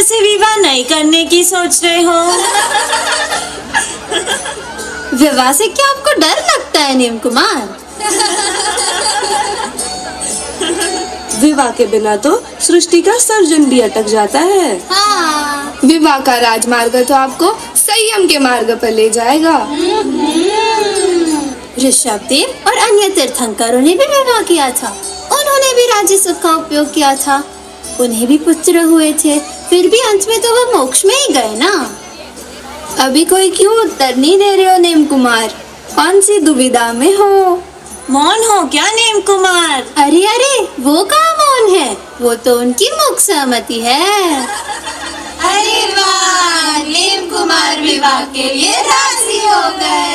से विवाह नहीं करने की सोच रहे हो? विवाह से क्या आपको डर लगता है नीम कुमार? विवाह के बिना तो सृष्टि का सर्जन भी अटक जाता है। हाँ। विवाह का राजमार्ग तो आपको संयम के मार्ग पर ले जाएगा। ऋषभदेव और अन्य तीर्थंकरों ने भी विवाह किया था। उन्होंने भी राज्य सुख का उपयोग किया था। उन्हें भी पुत्र हुए थे, फिर भी अंत में तो वो मोक्ष में ही गए ना। अभी कोई क्यों उत्तर नहीं दे रहे हो नीम कुमार? कौन सी दुविधा में हो? मौन हो क्या नीम कुमार? अरे अरे, वो कहाँ मौन है? वो तो उनकी मुख सहमति है। अरे वाह, नीम कुमार विवाह के लिए राजी हो गए।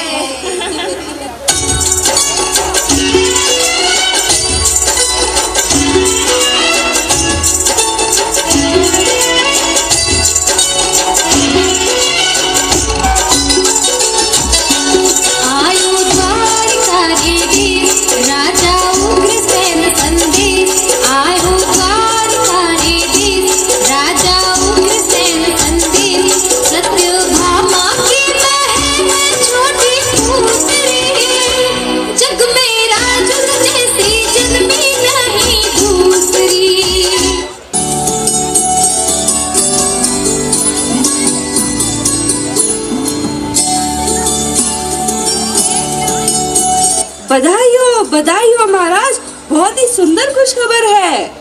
बधाई हो, बधाई हो महाराज, बहुत ही सुंदर खुशखबर है।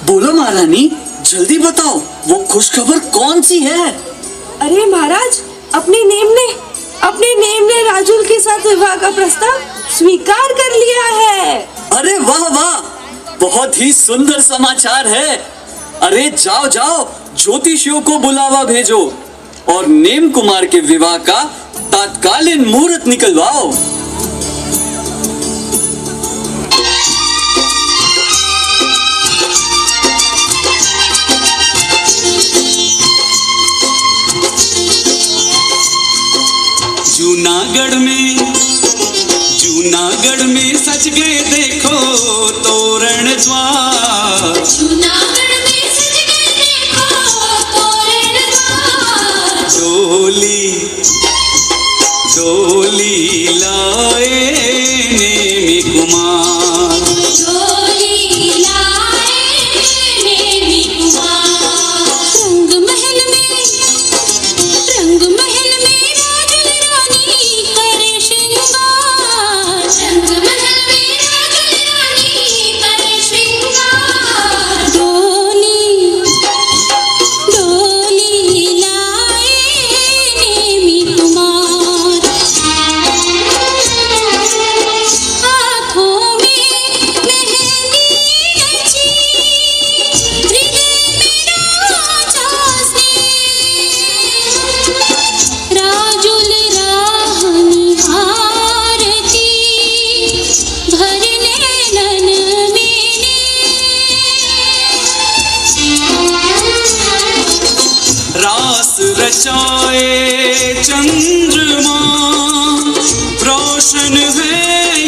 बोलो महारानी, जल्दी बताओ वो खुशखबर कौन सी है? अरे महाराज, अपने नेम ने राजुल के साथ विवाह का प्रस्ताव स्वीकार कर लिया है। अरे वाह वाह, बहुत ही सुंदर समाचार है। अरे जाओ जाओ, ज्योतिषियों को बुलावा भेजो और नीम कुमार के विवाह का तात्कालीन मुहूर्त निकलवाओ। जूनागढ़ में सज गए देखो तोरण द्वार। जूनागढ़ में सज गए देखो तोरण द्वार। डोली लाए नेमी कुमार। डोली लाए नेमी कुमार। रंग महल में राजुल रानी करे श्रृंगार। रंग महल में राजुल रानी करे श्रृंगार। डोली लाए नेमी कुमार। हाथों में मेहंदी रची, हृदय में राजा से। राजुल राह निहारती, भर नैनन मेरे। रास रचाए चंद्रमा, रोशन है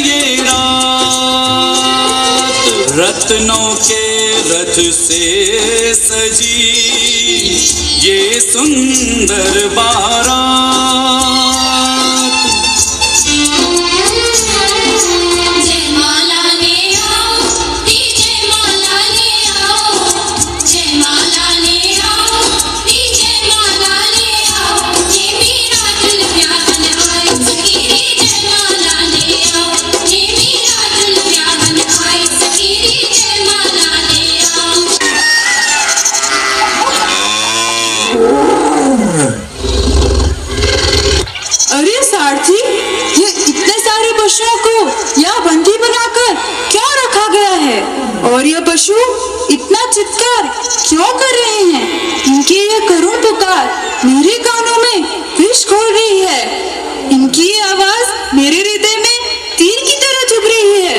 ये रात। रत्नों के रथ से सजी ये सुंदर बारात। जयमाला ले आओ, जयमाला ले आओ। जयमाला ले आओ, जयमाला ले आओ। ये मेरा दिल प्यार आए सखीरी। जयमाला ले आओ, ये मेरा दिल प्यार आए सखीरी। जयमाला ले आओ। अरे सारथी, ये इतने सारे पशुओं को यहाँ बंदी बनाकर क्यों रखा गया है? और ये पशु इतना चित्कार क्यों कर रहे हैं? इनकी ये करुण पुकार मेरे कानों में विष घोल रही है। इनकी ये आवाज मेरे हृदय में तीर की तरह चुभ रही है।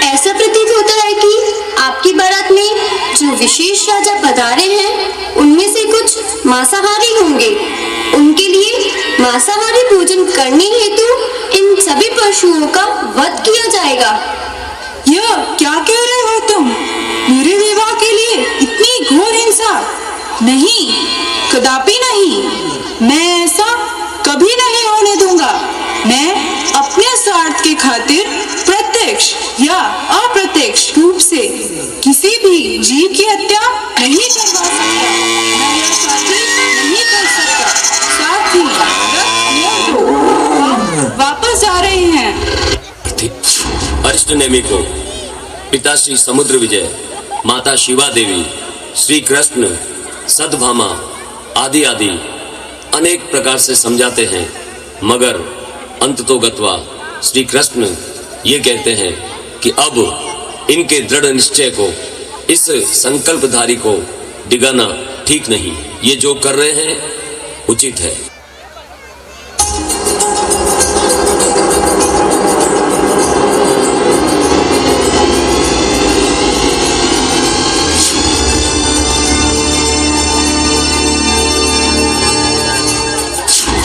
ऐसा प्रतीत होता है कि आपकी बारात में जो विशेष राजा पधारे हैं, उनमें से कुछ मांसाहारी होंगे। उनके लिए मांसाहारी भोजन करने हेतु इन सभी पशुओं का वध किया जाएगा। यह क्या कह रहे हो तुम? मेरे विवाह के लिए इतनी घोर हिंसा? नहीं, कदापि नहीं। मैं ऐसा कभी नहीं होने दूंगा। मैं अपने स्वार्थ के खातिर प्रत्यक्ष या अप्रत्यक्ष रूप से किसी भी जीव की हत्या नहीं करवा सकता। मैं यह शादी नहीं कर सकता। साथ ही रथ नियम को वापस जा रहे हैं। अरिष्ट नेमि को पिता श्री समुद्र विजय, माता शिवा देवी, श्री कृष्ण, सतभामा आदि आदि अनेक प्रकार से समझाते हैं, मगर अंततोगत्वा श्री कृष्ण ये कहते हैं कि अब इनके दृढ़ निश्चय को, इस संकल्पधारी को डिगाना ठीक नहीं। ये जो कर रहे हैं उचित है।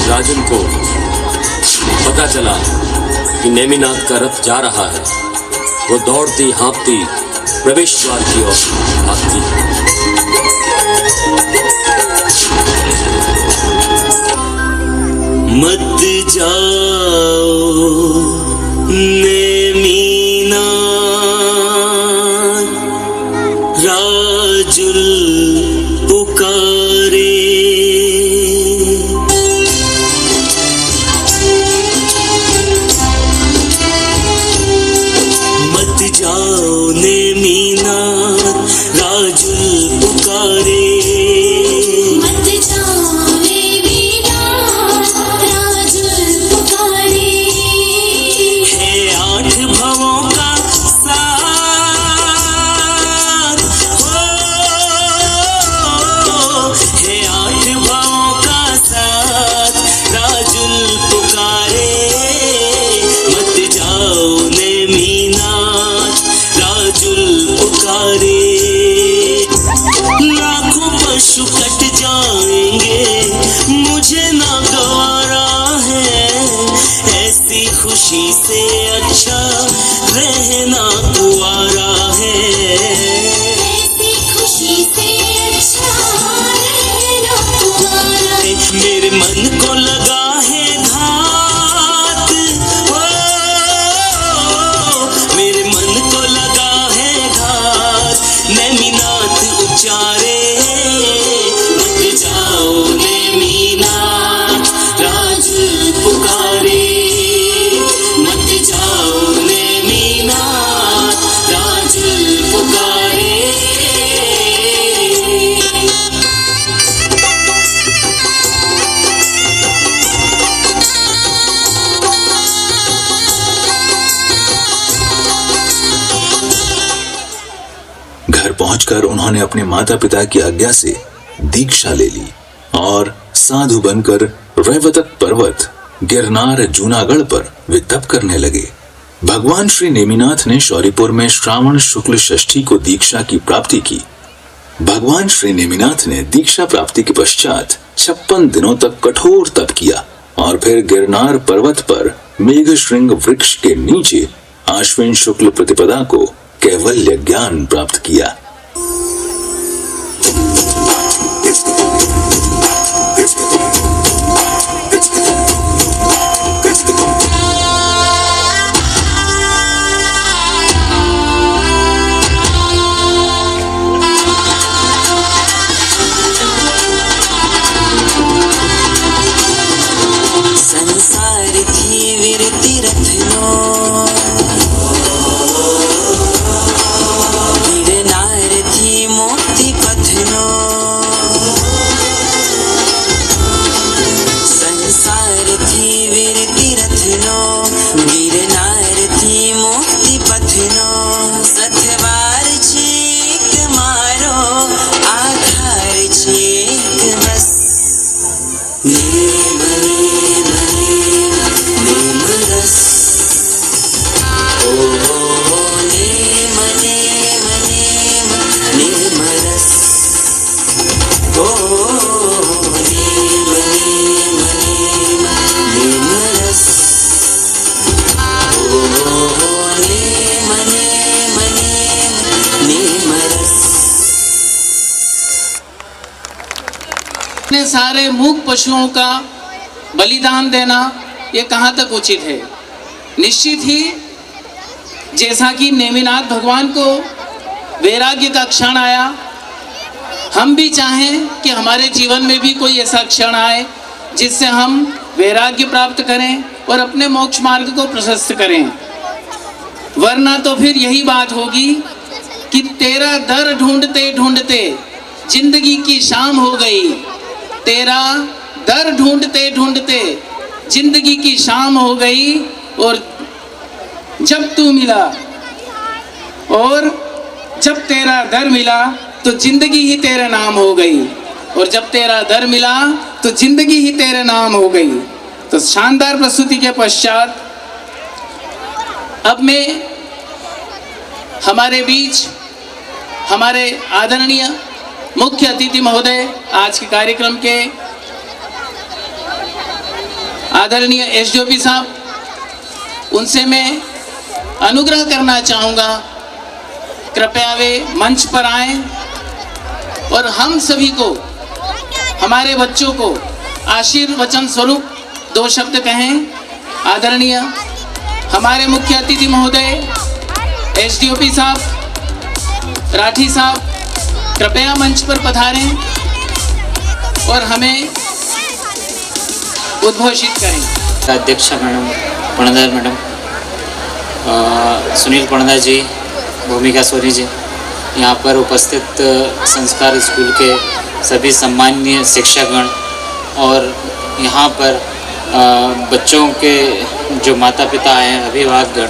राजन को पता चला कि नेमिनाथ का रथ जा रहा है। वो दौड़ती हाँफती प्रवेश द्वार की ओर भागती। मत जाओ नेमिनाथ, राजुल पुकारे। जाओ नेमिनाथ, राजुल पुकारे। मत जाओ नेमिनाथ, राजुल पुकारे। है आठ भवों का साथ हो, है आठ भवों का साथ, राजुल पुकारे। मत जाओ नेमिनाथ, राजुल पुकारे। लाखों पशु कट जाएंगे, मुझे ना गवारा है। ऐसी खुशी से अच्छा रहना कुआरा है। ऐसी खुशी से अच्छा रहना कुआरा है। मेरे मन को लगा है घात हो, मेरे मन को लगा है घात। नेमिनाथ उच्चारे। मत जाओ नेमिनाथ, राजुल पुकारे। मत जाओ नेमिनाथ, राजुल पुकारे। घर पहुंचकर उन्होंने अपने माता पिता की आज्ञा से दीक्षा ले ली और साधु बनकर रैवतक पर्वत गिरनार जूनागढ़ पर वे तप करने लगे। भगवान श्री नेमिनाथ ने शौरीपुर में श्रावण शुक्ल षष्ठी को दीक्षा की प्राप्ति की। भगवान श्री नेमिनाथ ने दीक्षा प्राप्ति के पश्चात 56 दिनों तक कठोर तप किया और फिर गिरनार पर्वत पर मेघश्रृंग वृक्ष के नीचे आश्विन शुक्ल प्रतिपदा को कैवल्य ज्ञान प्राप्त किया। संसार की विरति रत्नो, गिरनार इतने सारे मूक पशुओं का बलिदान देना ये कहाँ तक उचित है। निश्चित ही जैसा कि नेमिनाथ भगवान को वैराग्य का क्षण आया, हम भी चाहें कि हमारे जीवन में भी कोई ऐसा क्षण आए जिससे हम वैराग्य प्राप्त करें और अपने मोक्ष मार्ग को प्रशस्त करें। वरना तो फिर यही बात होगी कि तेरा दर ढूंढते ढूंढते जिंदगी की शाम हो गई, तेरा दर ढूंढते ढूंढते जिंदगी की शाम हो गई, और जब तू मिला और जब तेरा दर मिला तो जिंदगी ही तेरे नाम हो गई, और जब तेरा दर मिला तो जिंदगी ही तेरे नाम हो गई। तो शानदार प्रस्तुति के पश्चात अब मैं हमारे बीच हमारे आदरणीय मुख्य अतिथि महोदय, आज के कार्यक्रम के आदरणीय एसडीओपी साहब, उनसे मैं अनुग्रह करना चाहूँगा, कृपया वे मंच पर आएं और हम सभी को, हमारे बच्चों को आशीर्वचन स्वरूप 2 शब्द कहें। आदरणीय हमारे मुख्य अतिथि महोदय एसडीओपी साहब, राठी साहब, कृपया मंच पर पधारें और हमें उद्घोषित करें। अध्यक्ष मैडम, पणदार मैडम, सुनील पणदार जी, भूमिका सोनी जी, यहाँ पर उपस्थित संस्कार स्कूल के सभी सम्माननीय शिक्षकगण और यहाँ पर बच्चों के जो माता पिता हैं, अभिभावकगण,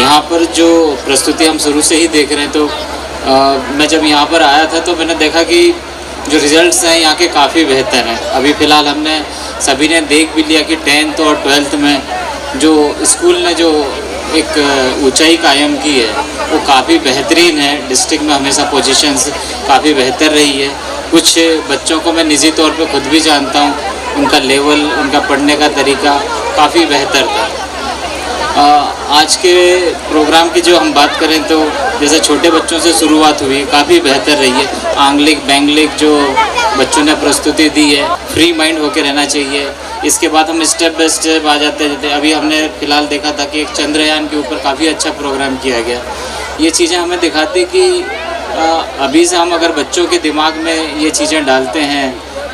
यहाँ पर जो प्रस्तुति हम शुरू से ही देख रहे हैं, तो मैं जब यहाँ पर आया था तो मैंने देखा कि जो रिजल्ट्स हैं यहाँ के काफ़ी बेहतर हैं। अभी फ़िलहाल हमने सभी ने देख भी लिया कि 10th और 12th में जो स्कूल ने जो एक ऊंचाई कायम की है वो काफ़ी बेहतरीन है। डिस्ट्रिक्ट में हमेशा पोजीशंस काफ़ी बेहतर रही है। कुछ बच्चों को मैं निजी तौर पे खुद भी जानता हूँ, उनका लेवल, उनका पढ़ने का तरीका काफ़ी बेहतर था। आज के प्रोग्राम की जो हम बात करें तो जैसे छोटे बच्चों से शुरुआत हुई, काफ़ी बेहतर रही है। आंग्लिक बैंग्लिक जो बच्चों ने प्रस्तुति दी है, फ्री माइंड होकर रहना चाहिए। इसके बाद हम स्टेप बाय स्टेप आ जाते हैं। अभी हमने फ़िलहाल देखा था कि एक चंद्रयान के ऊपर काफ़ी अच्छा प्रोग्राम किया गया। ये चीज़ें हमें दिखाती कि अभी से हम अगर बच्चों के दिमाग में ये चीज़ें डालते हैं,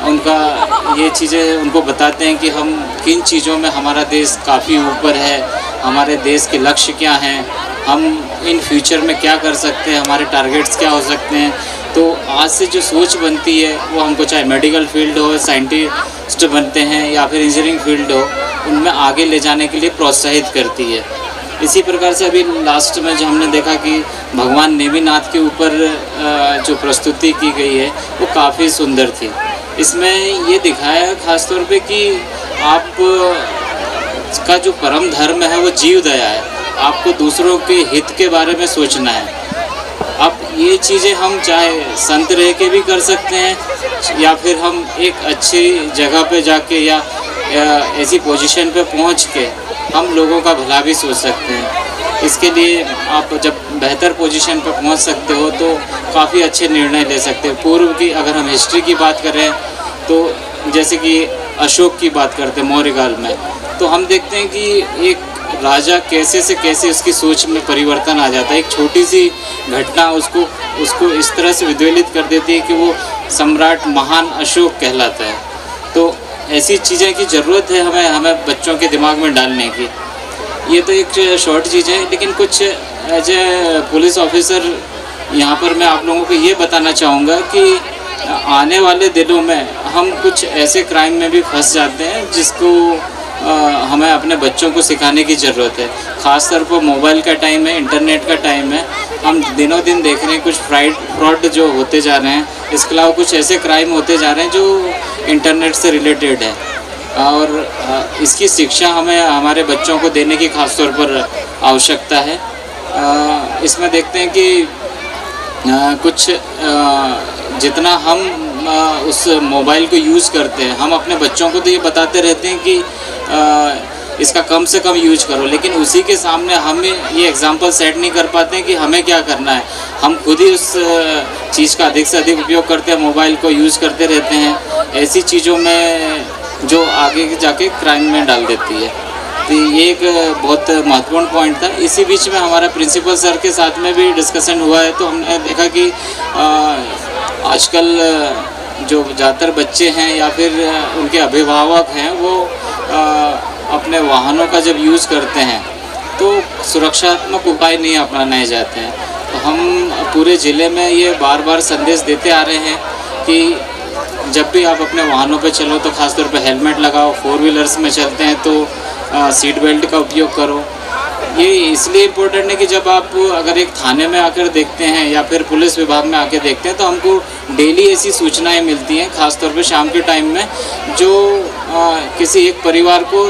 उनका ये चीज़ें उनको बताते हैं कि हम किन चीज़ों में हमारा देश काफ़ी ऊपर है, हमारे देश के लक्ष्य क्या हैं, हम इन फ्यूचर में क्या कर सकते हैं, हमारे टारगेट्स क्या हो सकते हैं, तो आज से जो सोच बनती है वो हमको चाहे मेडिकल फील्ड हो, साइंटिस्ट बनते हैं या फिर इंजीनियरिंग फील्ड हो, उनमें आगे ले जाने के लिए प्रोत्साहित करती है। इसी प्रकार से अभी लास्ट में जो हमने देखा कि भगवान नेमिनाथ के ऊपर जो प्रस्तुति की गई है वो काफ़ी सुंदर थी। इसमें ये दिखाया खास तौर पे कि आप का जो परम धर्म है वो जीव दया है। आपको दूसरों के हित के बारे में सोचना है। अब ये चीज़ें हम चाहे संत रह के भी कर सकते हैं या फिर हम एक अच्छी जगह पे जाके या ऐसी पोजीशन पे पहुंच के हम लोगों का भला भी सोच सकते हैं। इसके लिए आप जब बेहतर पोजीशन पे पहुंच सकते हो तो काफ़ी अच्छे निर्णय ले सकते हो। पूर्व की अगर हम हिस्ट्री की बात करें तो जैसे कि अशोक की बात करते हैं मौर्यकाल में, तो हम देखते हैं कि एक राजा कैसे से कैसे उसकी सोच में परिवर्तन आ जाता है। एक छोटी सी घटना उसको इस तरह से विद्वेलित कर देती है कि वो सम्राट महान अशोक कहलाता है। तो ऐसी चीज़ें की ज़रूरत है हमें बच्चों के दिमाग में डालने की। ये तो एक शॉर्ट चीज़ है, लेकिन कुछ एज ए पुलिस ऑफिसर यहाँ पर मैं आप लोगों को ये बताना चाहूँगा कि आने वाले दिनों में हम कुछ ऐसे क्राइम में भी फंस जाते हैं जिसको हमें अपने बच्चों को सिखाने की ज़रूरत है। ख़ास तौर पर मोबाइल का टाइम है, इंटरनेट का टाइम है, हम दिनों दिन देख रहे हैं कुछ फ्रॉड जो होते जा रहे हैं। इसके अलावा कुछ ऐसे क्राइम होते जा रहे हैं जो इंटरनेट से रिलेटेड है, और इसकी शिक्षा हमें हमारे बच्चों को देने की खास तौर पर आवश्यकता है। इसमें देखते हैं कि कुछ जितना हम उस मोबाइल को यूज़ करते हैं, हम अपने बच्चों को तो ये बताते रहते हैं कि इसका कम से कम यूज करो, लेकिन उसी के सामने हम ये एग्जांपल सेट नहीं कर पाते हैं कि हमें क्या करना है। हम खुद ही उस चीज़ का अधिक से अधिक उपयोग करते हैं, मोबाइल को यूज़ करते रहते हैं ऐसी चीज़ों में जो आगे जाके क्राइम में डाल देती है। तो ये एक बहुत महत्वपूर्ण पॉइंट था। इसी बीच में हमारा प्रिंसिपल सर के साथ में भी डिस्कशन हुआ है, तो हमने देखा कि आजकल जो ज़्यादातर बच्चे हैं या फिर उनके अभिभावक हैं वो अपने वाहनों का जब यूज़ करते हैं तो सुरक्षात्मक उपाय नहीं अपनाए जाते हैं। तो हम पूरे ज़िले में ये बार बार संदेश देते आ रहे हैं कि जब भी आप अपने वाहनों पर चलो तो ख़ासतौर पर हेलमेट लगाओ, 4 व्हीलर्स में चलते हैं तो सीट बेल्ट का उपयोग करो। ये इसलिए इम्पोर्टेंट है कि जब आप अगर एक थाने में आकर देखते हैं या फिर पुलिस विभाग में आके देखते हैं तो हमको डेली ऐसी सूचनाएं मिलती हैं, ख़ासतौर पे शाम के टाइम में, जो किसी एक परिवार को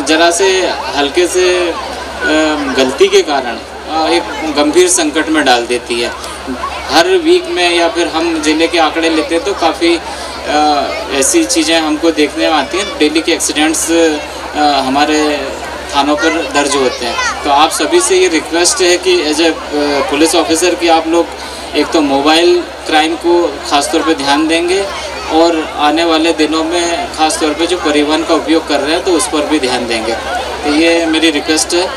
ज़रा से हल्के से गलती के कारण एक गंभीर संकट में डाल देती है। हर वीक में या फिर हम ज़िले के आंकड़े लेते हैं तो काफ़ी ऐसी चीज़ें हमको देखने में आती हैं। डेली के एक्सीडेंट्स हमारे थानों पर दर्ज होते हैं। तो आप सभी से ये रिक्वेस्ट है कि एज ए पुलिस ऑफिसर कि आप लोग एक तो मोबाइल क्राइम को ख़ास तौर पे ध्यान देंगे और आने वाले दिनों में ख़ास तौर पे जो परिवहन का उपयोग कर रहे हैं तो उस पर भी ध्यान देंगे। तो ये मेरी रिक्वेस्ट है।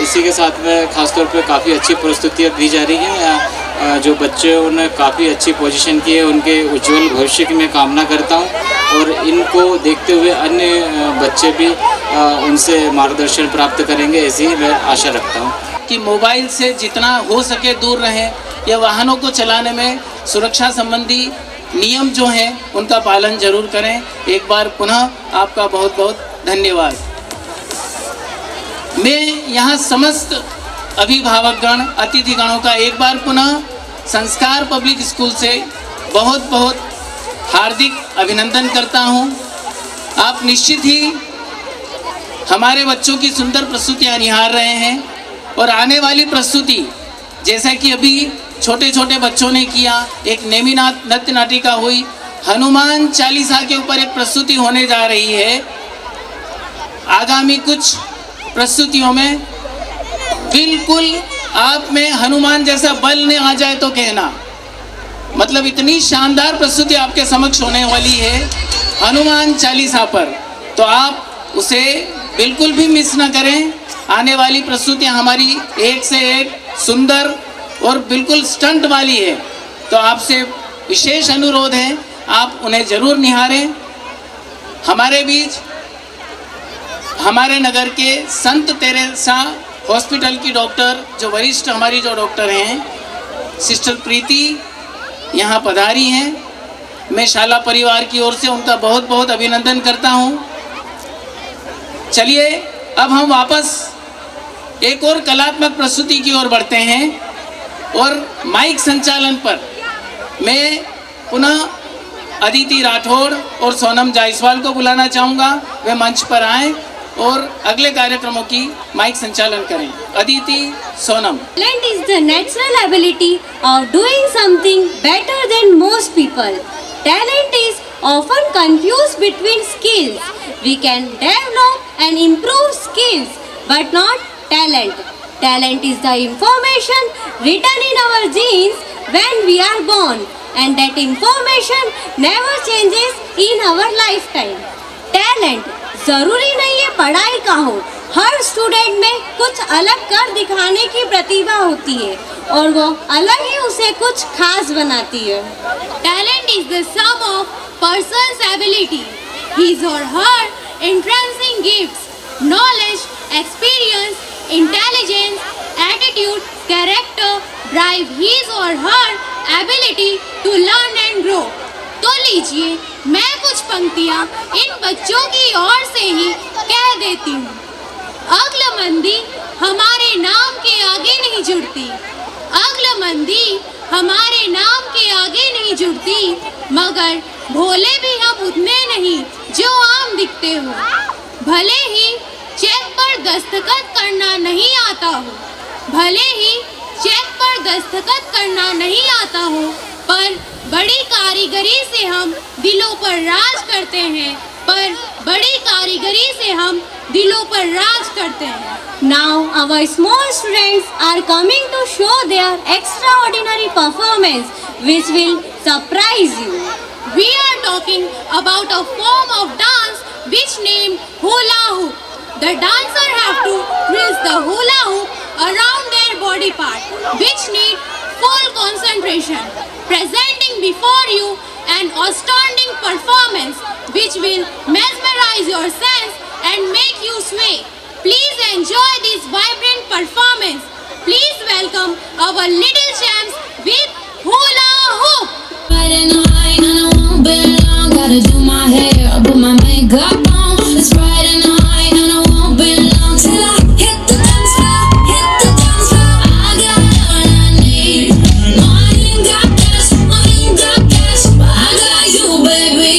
इसी के साथ में ख़ास तौर पे काफ़ी अच्छी प्रस्तुतियाँ दी जा रही हैं। जो बच्चे उन्हें काफ़ी अच्छी पोजीशन की है, उनके उज्जवल भविष्य की मैं कामना करता हूँ और इनको देखते हुए अन्य बच्चे भी उनसे मार्गदर्शन प्राप्त करेंगे, ऐसी मैं आशा रखता हूँ कि मोबाइल से जितना हो सके दूर रहें या वाहनों को चलाने में सुरक्षा संबंधी नियम जो हैं उनका पालन जरूर करें। एक बार पुनः आपका बहुत बहुत धन्यवाद। मैं यहाँ समस्त अभिभावकगण, अतिथिगणों का एक बार पुनः संस्कार पब्लिक स्कूल से बहुत बहुत हार्दिक अभिनंदन करता हूँ। आप निश्चित ही हमारे बच्चों की सुंदर प्रस्तुतियाँ निहार रहे हैं और आने वाली प्रस्तुति जैसा कि अभी छोटे छोटे बच्चों ने किया, एक नेमिनाथ नृत्य नाटिका हुई, हनुमान चालीसा के ऊपर एक प्रस्तुति होने जा रही है। आगामी कुछ प्रस्तुतियों में बिल्कुल आप में हनुमान जैसा बल ने आ जाए तो कहना, मतलब इतनी शानदार प्रस्तुति आपके समक्ष होने वाली है हनुमान चालीसा पर, तो आप उसे बिल्कुल भी मिस ना करें। आने वाली प्रस्तुतियाँ हमारी एक से एक सुंदर और बिल्कुल स्टंट वाली है, तो आपसे विशेष अनुरोध है आप उन्हें जरूर निहारें। हमारे बीच हमारे नगर के संत तेरेसा हॉस्पिटल की डॉक्टर, जो वरिष्ठ हमारी जो डॉक्टर हैं, सिस्टर प्रीति यहाँ पधारी हैं। मैं शाला परिवार की ओर से उनका बहुत बहुत अभिनंदन करता हूँ। चलिए अब हम वापस एक और कलात्मक प्रस्तुति की ओर बढ़ते हैं और माइक संचालन पर मैं पुनः अदिति राठौड़ और सोनम जायसवाल को बुलाना चाहूँगा। वे मंच पर आएं और अगले कार्यक्रमों की माइक संचालन करें। Aditi, Sonam. Talent is the natural ability of doing something better than most people. Talent is often confused between skills. We can develop and improve skills, but not talent. Talent is the information written in our genes when we are born, and that information never changes in our lifetime. Talent जरूरी नहीं है पढ़ाई का हो, हर student में कुछ अलग कर दिखाने की प्रतिभा होती है और वो अलग ही उसे कुछ खास बनाती है। Talent is the sum of person's ability, his or her intrinsic gifts, knowledge, experience, intelligence, attitude, character, drive his or her ability to learn and grow. तो लीजिए मैं कुछ पंक्तियाँ इन बच्चों की ओर से ही कह देती हूँ। अक्लमंदी हमारे नाम के आगे नहीं जुड़ती, अक्लमंदी हमारे नाम के आगे नहीं जुड़ती, मगर भोले भी हम उतने नहीं जो आम दिखते हो। भले ही चेक पर दस्तखत करना नहीं आता हो, भले ही चेक पर दस्तखत करना नहीं आता हो, पर बड़ी कारीगरी से हम दिलों पर राज करते हैं, पर बड़ी कारीगरी से हम दिलों पर राज करते हैं। Now our small students are coming to show their extraordinary performance which will surprise you. We are talking about a form of dance which named hula hoop. The dancer have to twist the hula hoop around their body part, which need full concentration. Presenting before you an astounding performance which will mesmerize your sense and make you sway. Please enjoy this vibrant performance. Please welcome our little champs with hula hoop. Riding high and I won't be long. Gotta do my hair, put my makeup on. It's bright and high and I won't be long till I hit the dance floor, hit the dance floor. I got all I need. No, I ain't got cash, I ain't got cash, but I got you, baby.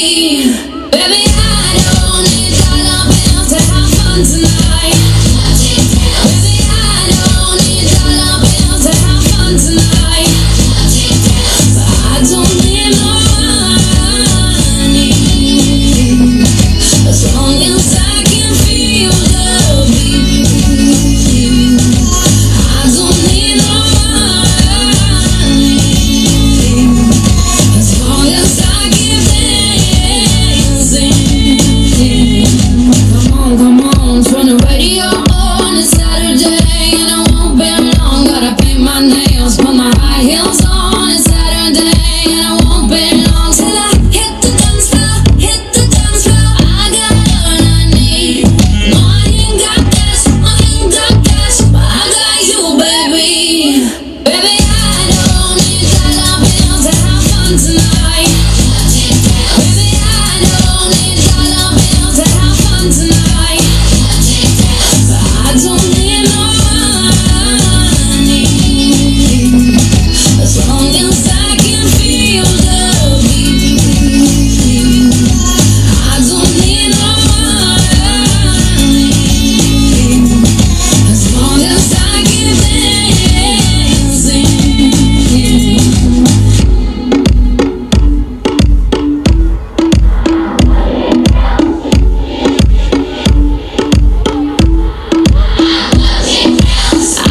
Baby, I don't need dollar bills to have fun tonight. Baby, I don't need dollar bills to have fun tonight. But I don't need no money, as long as I can feel the beat. I don't need no money, as long as I keep dancing. Come on, turn the radio on. It's Saturday and I won't be long. Gotta paint my nails, put my high heels on. It's Saturday and I won't be long till I hit the dance floor, hit the dance floor. I got all I need. No, I ain't got cash, I ain't got cash, but I got you, baby. Baby, I don't need dollar bills to have fun tonight. Baby, I don't need dollar bills to have fun tonight. But I don't need no money, as long as I can feel the beat. I don't need no money, as long as I keep dancing.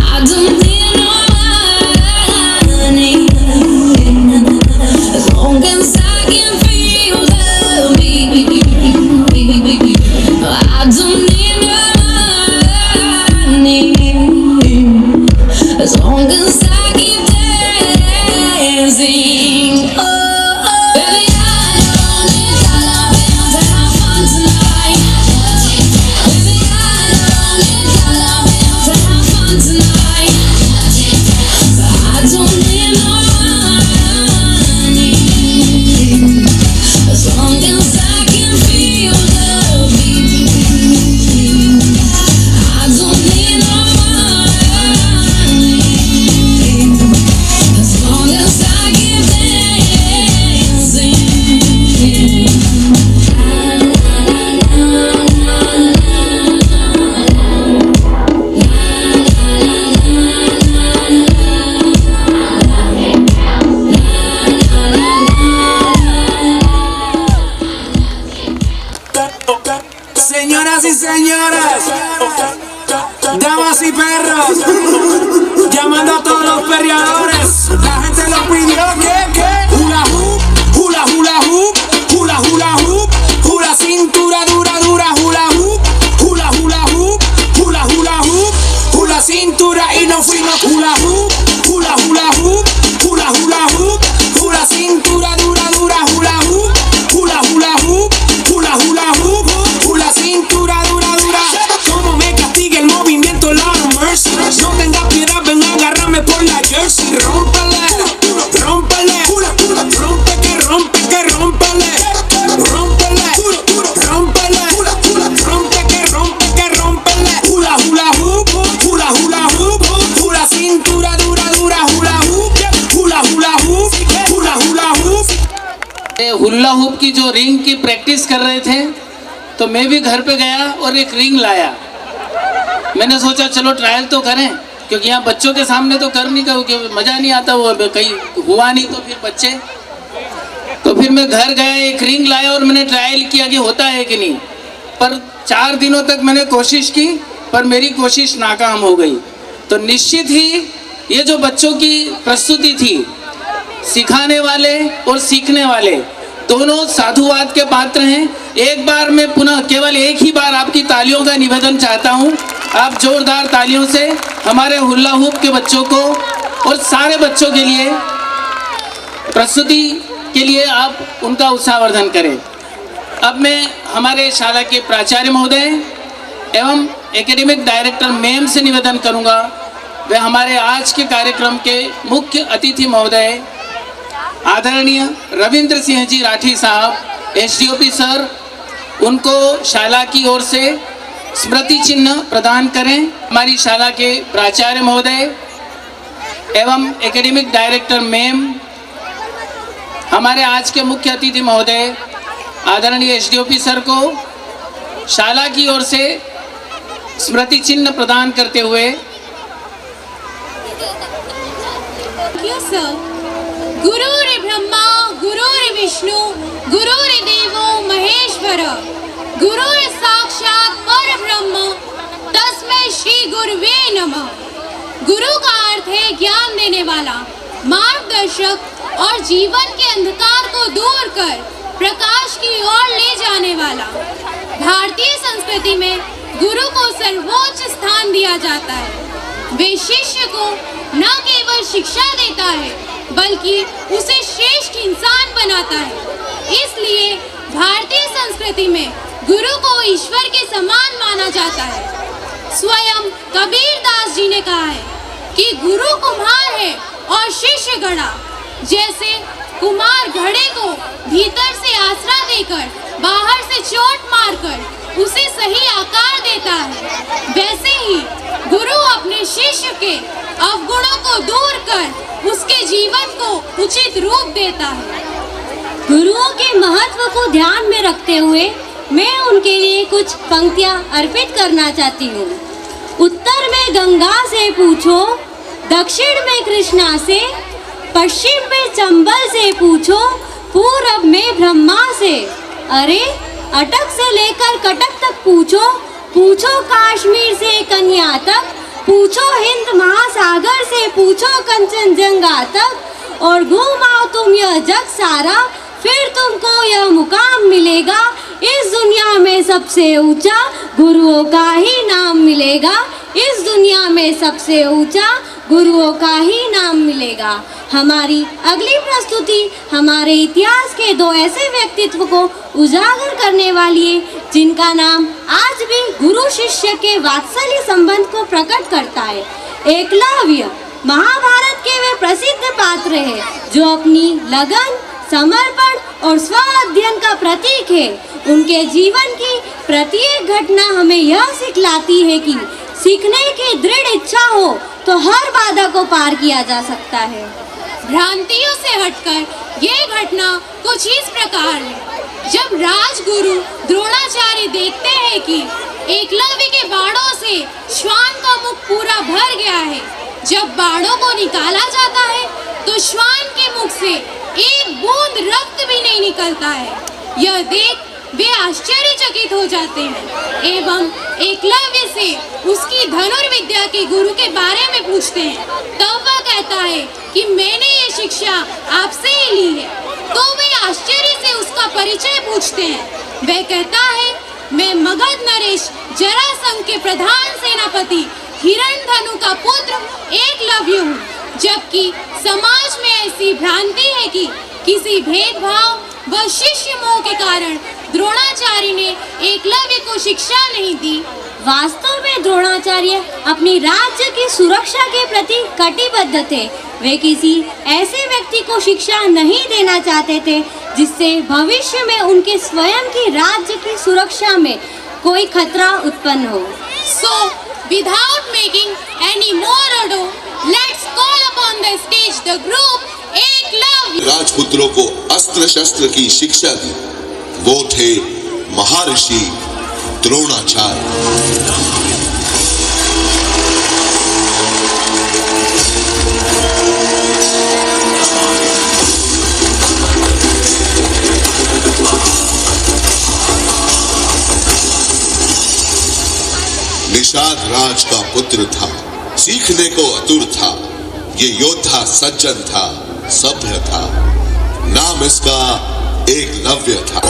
I don't need no money, as long as I can feel the beat. I don't need no money, as long as I keep dancing. Oh, baby, I don't need dollar bills to have fun tonight. Baby, I don't need dollar bills to have fun tonight. But I don't need no money, as long as I can feel the beat. I don't need no money, as long as I keep dancing. Señoras y señores, damas y perros, llamando a todos los perreadores. La gente lo pidió que hula hoop, hula hula hoop, hula hula hoop, hula cintura dura dura hula hoop, hula hula hoop, hula hula hoop, hula cintura y no fuimos hula hoop, hula hula hoop, hula hula hoop, hula cintura dura dura hula hoop, hula hula hoop, hula hula hoop, hula cintura dura dura. Como me castiga el movimiento Lord of Mercy. No tengas piedad, ven a agarrarme por la jersey. Rómpele, rómpele, rompe que rompe que rómpele, rómpele, rómpele, rompe que rompe que rómpele. Hula hula hoop, hula hula hoop, hula cintura dura dura hula hoop, hula hula hoop, hula hula hoop. Hula hoop की जो ring की practice कर रहे थे तो मैं भी घर पे गया और एक रिंग लाया। मैंने सोचा चलो ट्रायल तो करें, क्योंकि यहाँ बच्चों के सामने तो कर नहीं करूँ कि मज़ा नहीं आता, वो कहीं हुआ नहीं तो फिर बच्चे। तो फिर मैं घर गया, एक रिंग लाया और मैंने ट्रायल किया कि होता है कि नहीं। पर 4 दिनों तक मैंने कोशिश की पर मेरी कोशिश नाकाम हो गई। तो निश्चित ही ये जो बच्चों की प्रस्तुति थी, सिखाने वाले और सीखने वाले दोनों साधुवाद के पात्र हैं। एक बार मैं पुनः केवल एक ही बार आपकी तालियों का निवेदन चाहता हूं। आप जोरदार तालियों से हमारे हुल्ला हुप के बच्चों को और सारे बच्चों के लिए प्रस्तुति के लिए आप उनका उत्साहवर्धन करें। अब मैं हमारे शाला के प्राचार्य महोदय एवं एकेडमिक डायरेक्टर मैम से निवेदन करूंगा, वे हमारे आज के कार्यक्रम के मुख्य अतिथि महोदय आदरणीय रविंद्र सिंह जी राठी साहब एसडीओपी सर, उनको शाला की ओर से स्मृति चिन्ह प्रदान करें। हमारी शाला के प्राचार्य महोदय एवं एकेडमिक डायरेक्टर मैम, हमारे आज के मुख्य अतिथि महोदय आदरणीय एसडीओपी सर को शाला की ओर से स्मृति चिन्ह प्रदान करते हुए गुरुर्ब्रह्मा गुरुर्विष्णु गुरुर्देवो महेश्वर गुरुर्साक्षात् परब्रह्म तस्मै श्री गुरुवे नमः। गुरु का अर्थ है ज्ञान देने वाला, मार्गदर्शक और जीवन के अंधकार को दूर कर प्रकाश की ओर ले जाने वाला। भारतीय संस्कृति में गुरु को सर्वोच्च स्थान दिया जाता है। वे शिष्य को न केवल शिक्षा देता है बल्कि उसे श्रेष्ठ इंसान बनाता है। इसलिए भारतीय संस्कृति में गुरु को ईश्वर के समान माना जाता है। स्वयं कबीर दास जी ने कहा है कि गुरु कुम्हार है और शिष्य घड़ा। जैसे कुम्हार घड़े को भीतर से आसरा देकर बाहर से चोट मारकर उसे सही आकार देता है, वैसे ही गुरु अपने शिष्य के अवगुणों को दूर कर उसके जीवन को उचित रूप देता है। गुरुओं के महत्व को ध्यान में रखते हुए मैं उनके लिए कुछ पंक्तियां अर्पित करना चाहती हूँ। उत्तर में गंगा से पूछो, दक्षिण में कृष्णा से, पश्चिम में चंबल से पूछो, पूरब में ब्रह्मा से। अरे अटक से लेकर कटक तक पूछो, पूछो काश्मीर से कन्या तक, पूछो हिंद महासागर से, पूछो कंचनजंगा तक। और घूमाओ तुम यह जग सारा, फिर तुमको यह मुकाम मिलेगा। इस दुनिया में सबसे ऊंचा गुरुओं का ही नाम मिलेगा। इस दुनिया में सबसे ऊंचा गुरुओं का ही नाम मिलेगा। हमारी अगली प्रस्तुति हमारे इतिहास के 2 ऐसे व्यक्तित्व को उजागर करने वाली है जिनका नाम आज भी गुरु शिष्य के वात्सल्य संबंध को प्रकट करता है। एकलव्य महाभारत के वे प्रसिद्ध पात्र हैं जो अपनी लगन, समर्पण और स्व अध्ययन का प्रतीक है। उनके जीवन की प्रत्येक घटना हमें यह सिखलाती है कि सीखने की दृढ़ इच्छा हो तो हर बाधा को पार किया जा सकता है। भ्रांतियों से हटकर ये घटना कुछ इस प्रकार है। जब राजगुरु द्रोणाचार्य देखते हैं कि एकलव्य के बाणों से श्वान का मुख पूरा भर गया है, जब बाणों को निकाला जाता है तो श्वान के मुख से एक बूंद रक्त भी नहीं निकलता है। यह देख वे आश्चर्यचकित हो जाते हैं एवं एकलव्य से उसकी धनुर्विद्या के गुरु के बारे में पूछते हैं। तब वह कहता है कि मैंने ये शिक्षा आपसे ही ली है। तो वे आश्चर्य से उसका परिचय पूछते हैं। वह कहता है, मैं मगध नरेश जरासंध के प्रधान सेनापति हिरण्यधनु का पुत्र एकलव्य हूँ। जबकि समाज में ऐसी भ्रांति है कि किसी भेदभाव व शिष्य मोह के कारण द्रोणाचार्य ने एकलव्य को शिक्षा नहीं दी। वास्तव में द्रोणाचार्य अपनी राज्य की सुरक्षा के प्रति कटिबद्ध थे। वे किसी ऐसे व्यक्ति को शिक्षा नहीं देना चाहते थे जिससे भविष्य में उनके स्वयं की राज्य की सुरक्षा में कोई खतरा उत्पन्न हो। So, without making any more ado, let's call upon the stage the group Eklavya. राजपुत्रों को अस्त्र शस्त्र की शिक्षा दी वो थे महर्षि द्रोणाचार्य। निषाद राज का पुत्र था, सीखने को आतुर था। ये योद्धा सज्जन था, सभ्य था। नाम इसका एकलव्य था।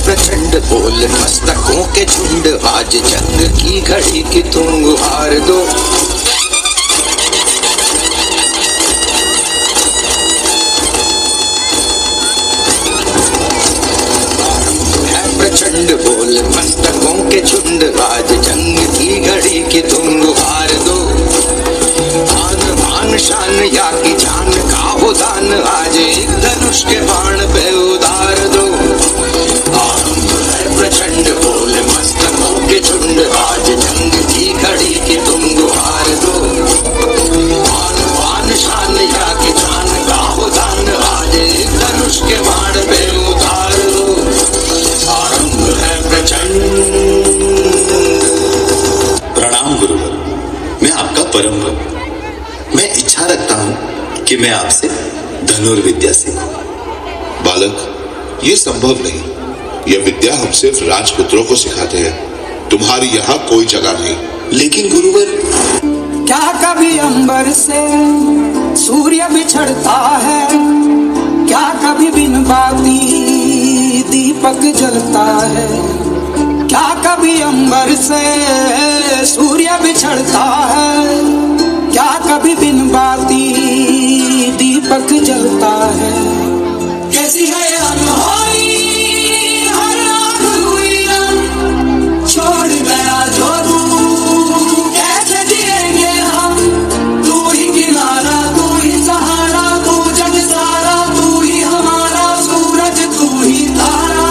प्रचंड बोल मस्तकों के झुंड, आज जंग की घड़ी की तुम गुहार दो। प्रचंड बोल मस्तकों के झुंड, आज जंग की घड़ी की तुम गुहार दो। आन मान शान या की जान का हो दान, आज एक धनुष के बाण पे उतार दो। प्रचंड बोल मस्तकों के झुंड, आज जंग की घड़ी की तुम गुहार दो। आन बान शान या की जान का हो दान, आज एक धनुष के बाण पे उतार दो। आरंभ है प्रचंड। प्रणाम गुरुवर, मैं आपका परम भक्त। मैं इच्छा रखता हूँ कि मैं आपसे धनुर्विद्या सीखूं। बालक, ये संभव नहीं। यह विद्या हम सिर्फ राजपुत्रों को सिखाते हैं। तुम्हारी यहाँ कोई जगह नहीं। लेकिन गुरुवर, क्या कभी अंबर से सूर्य बिछड़ता है? क्या कभी बिन बाती दीपक जलता है? क्या कभी अंबर से सूर्य बिछड़ता है? क्या कभी बिन बाती दीपक जलता है? कैसी है अनहोनी हर रात हुई रंग, छोड़ गया जो तू कैसे जिएंगे हम? तू ही किनारा, तू ही सहारा, तू जग सारा, तू ही हमारा सूरज, तू ही तारा।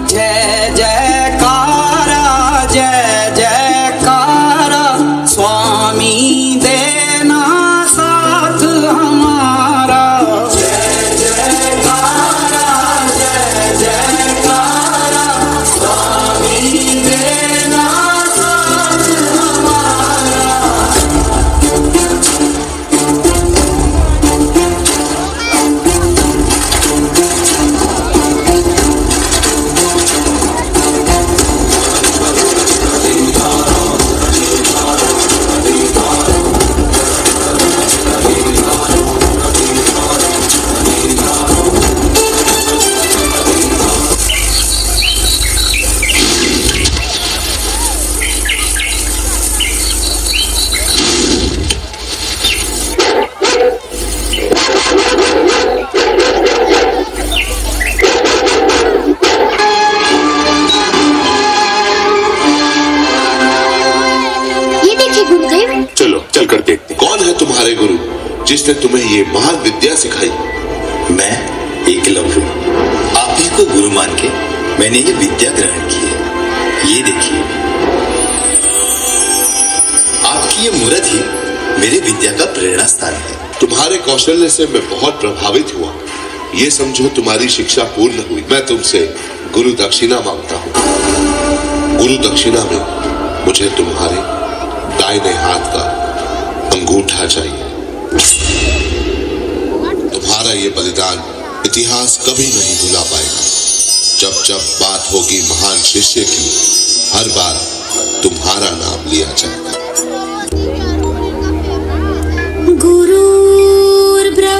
जय जयकारा, जय जयकारा, स्वामी देना साथ हमारा। जय जयकारा, जय जयकारा, स्वामी देना साथ हमारा। ये देखिए गुरुदेव। चलो चलकर देखते हैं। कौन है तुम्हारे गुरु जिसने तुम्हें ये महान विद्या सिखाई? मैं एकलव्य। आप ही को गुरु मान के मैंने ये विद्या ग्रहण की है। ये देखिए, आपकी ये मूर्त ही मेरे विद्या का प्रेरणा स्थान है। तुम्हारे कौशल्य से मैं बहुत प्रभावित हुआ। ये समझो तुम्हारी शिक्षा पूर्ण हुई। मैं तुमसे गुरु दक्षिणा मांगता हूँ। गुरु दक्षिणा में मुझे तुम्हारे दाहिने हाथ का अंगूठा चाहिए। तुम्हारा ये बलिदान इतिहास कभी नहीं भुला पाएगा। जब जब बात होगी महान शिष्य की, हर बार तुम्हारा नाम लिया जाएगा। गुरुर्ब्रह्मा